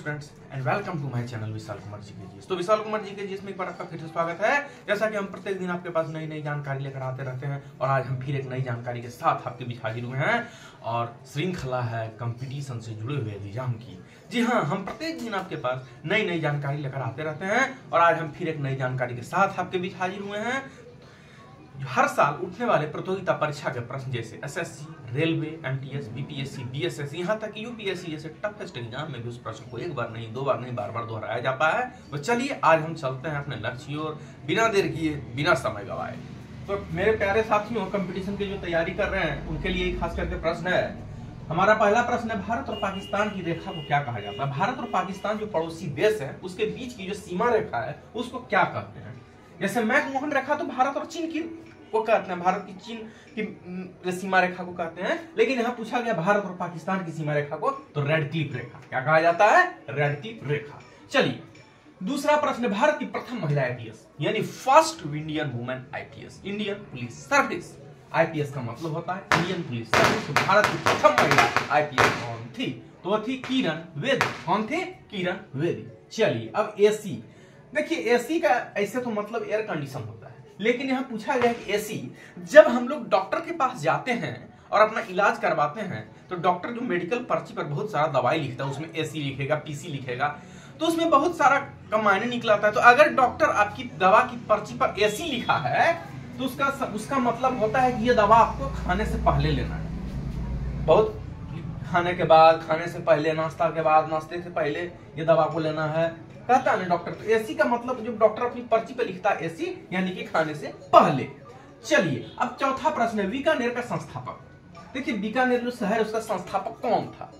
Friends and welcome to my channel Vishal Kumar ji के जी। तो विशाल कुमार जी के जी में एक बार आपका फिर से स्वागत है। जैसा कि हम प्रत्येक दिन आपके पास नई नई जानकारी लेकर आते रहते हैं और आज हम फिर एक नई जानकारी के साथ आपके बीच हाजिर हुए हैं और श्रृंखला है कंपटीशन से जुड़े हुए एग्जाम की। जी हाँ, हम प्रत्येक दिन आपके पास नई नई जानकारी लेकर आते रहते हैं और आज हम फिर एक नई जानकारी के साथ आपके बीच हाजिर हुए हैं। हर साल उठने वाले प्रतियोगिता परीक्षा के प्रश्न जैसे SSC, railway, MTS, BPSC, BSS, यहाँ तक यूपीएससी जैसे टफेस्ट एग्जाम में भी उस प्रश्न को एक बार नहीं, दो बार नहीं, बार बार दोहराया जाता है। तो चलिए आज हम चलते हैं अपने लक्ष्य की ओर बिना देर किए, बिना समय गवाए। तो मेरे प्यारे साथियों, कंपटीशन की जो तैयारी कर रहे हैं उनके लिए खास करके प्रश्न है। हमारा पहला प्रश्न है, भारत और पाकिस्तान की रेखा को क्या कहा जाता है? भारत और पाकिस्तान जो पड़ोसी देश है उसके बीच की जो सीमा रेखा है उसको क्या कहते हैं? जैसे मैकमोहन रेखा तो भारत और चीन की को कहते हैं, भारत की चीन की सीमा रेखा को कहते हैं, लेकिन यहाँ पूछा गया भारत और पाकिस्तान की सीमा रेखा को तो रेड क्लिफ रेखा क्या कहा जाता है? रेड क्लिफ रेखा। चलिए दूसरा प्रश्न, भारत की प्रथम महिला आईपीएस यानी first Indian women IPS, Indian police service. IPS का मतलब होता है इंडियन पुलिस सर्विस। तो भारत की प्रथम महिला आईपीएस कौन थी? तो वो थी किरण बेदी। कौन थे? किरण बेदी। चलिए अब एसी, देखिए एसी का ऐसे तो मतलब एयर कंडीशन होता है, लेकिन यहाँ पूछा गया कि एसी, जब हम लोग डॉक्टर के पास जाते हैं और अपना इलाज करवाते हैं तो डॉक्टर जो मेडिकल पर्ची पर बहुत सारा दवाई लिखता है उसमें एसी लिखेगा, पीसी लिखेगा, तो उसमें बहुत सारा का मायने निकलाता है। तो अगर डॉक्टर आपकी दवा की पर्ची पर एसी लिखा है तो उसका मतलब होता है कि ये दवा आपको खाने से पहले लेना है। बहुत खाने के बाद, खाने से पहले, नाश्ता के बाद, नाश्ते से पहले ये दवा को लेना है कहता है ना डॉक्टर। तो एसी का मतलब जो डॉक्टर अपनी पर्ची पे लिखता है एसी यानी कि खाने से पहले। चलिए अब चौथा प्रश्न है, बीकानेर का संस्थापक। देखिए बीकानेर जो शहर है उसका संस्थापक कौन था?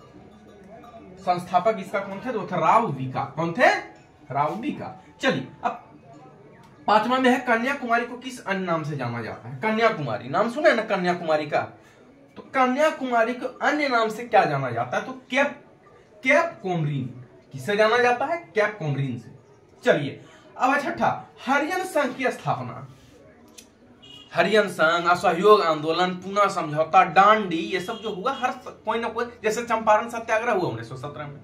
संस्थापक इसका कौन थे? तो राव बीका। कौन थे? राव बीका। चलिए अब पांचवा में है, कन्याकुमारी को किस अन्य नाम से जाना जाता है? कन्याकुमारी नाम सुने ना कन्याकुमारी का, तो कन्याकुमारी को अन्य नाम से क्या जाना जाता है? तो कैप कोमरीन। किससे जाना जाता है? कैप कोमरीन से। चलिए अब छठा, हरियन संघ की स्थापना। हरियन संघ, असहयोग आंदोलन, पूना समझौता, डांडी, ये सब जो हुआ हर कोई ना कोई, जैसे चंपारण सत्याग्रह हुआ 1917 में,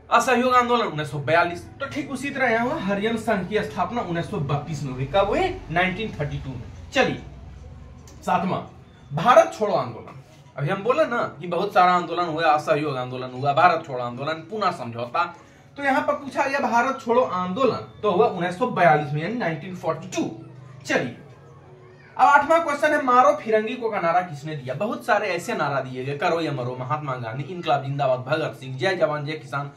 असहयोग आंदोलन 1942, तो ठीक उसी तरह यहाँ हुआ हरियन संघ की स्थापना 1932 में हुई। कब हुई? 1932 में। चलिए सातवां, भारत छोड़ो आंदोलन। अभी हम बोले ना कि बहुत सारा आंदोलन हुआ, असहयोग आंदोलन हुआ, भारत छोड़ो आंदोलन, पूना समझौता, तो यहाँ पर पूछा गया भारत छोड़ो आंदोलन तो हुआ 1942 में यानी 1942। चलिए अब आठवां क्वेश्चन है, मारो फिरंगी को का नारा किसने दिया? बहुत सारे ऐसे नारा दिए गए, करो या मरो, महात्मा गांधी, इनकलाब जिंदाबाद, भगत सिंह, जय जवान जय किसान,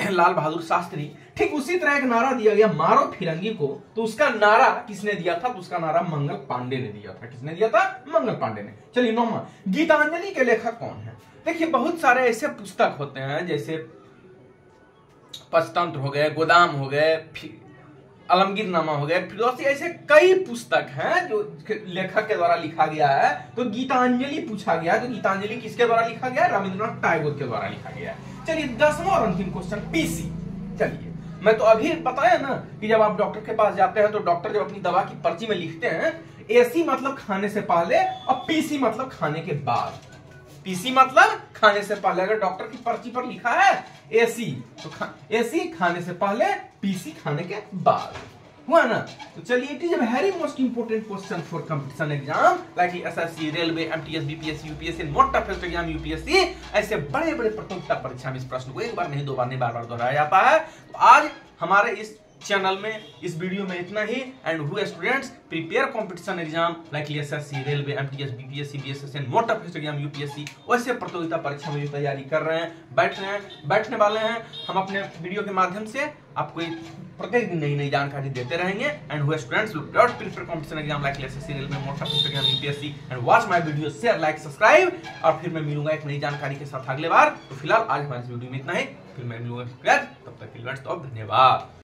लाल बहादुर शास्त्री। ठीक उसी तरह एक नारा दिया गया मारो फिरंगी को, तो उसका नारा किसने दिया था? तो उसका नारा मंगल पांडे ने दिया था। किसने दिया था? मंगल पांडे ने। चलिए नौवां, गीतांजलि के लेखक कौन है? देखिए बहुत सारे ऐसे पुस्तक होते हैं जैसे पंचतंत्र हो गए, गोदाम हो गए, आलमगीर नामा हो गए, फिरदौसी, ऐसे कई पुस्तक हैं जो लेखक के द्वारा लिखा गया है। तो गीतांजलि पूछा गया, तो गीतांजलि किसके द्वारा लिखा गया? रविंद्रनाथ टैगोर के द्वारा लिखा गया है। चलिए 10वां और अंतिम क्वेश्चन, पीसी। चलिए मैं तो अभी बताया ना कि जब आप डॉक्टर के पास जाते हैं तो डॉक्टर जब अपनी दवा की पर्ची में लिखते हैं एसी मतलब खाने से पहले और पीसी मतलब खाने के बाद। पीसी मतलब खाने से पहले, अगर डॉक्टर की पर्ची पर लिखा है एसी तो एसी खाने से पहले, पीसी खाने के बाद। हुआ ना? तो चलिए it is a very most important question for competition exam like SSC, railway, MTS, BPSC, UPSC, most toughest exam UPSC. ऐसे बड़े बड़े प्रतियोगिता परीक्षा में इस प्रश्न को एक बार नहीं, दो बार नहीं, बार बार दोहराया जाता है। तो आज हमारे इस चैनल में, इस वीडियो में इतना ही। And who students prepare competition exam like SSC, railway, MTS, BPSC, BSS and most toughest exam UPSC, वैसे प्रतियोगिता परीक्षा में जो तैयारी कर रहे हैं, बैठने वाले हैं, हम अपने वीडियो के माध्यम से आपको प्रत्येक दिन नई नई जानकारी देते रहेंगे। And who students prepare competition exam like SSC, railway, most toughest exam UPSC and watch my video, share, like, subscribe. और फिर मैं मिलूंगा एक नई जानकारी के साथ अगले बार। तो फिलहाल आज हमारे वीडियो में इतना ही, फिर मैं मिलूंगा। तब तक के लिए धन्यवाद।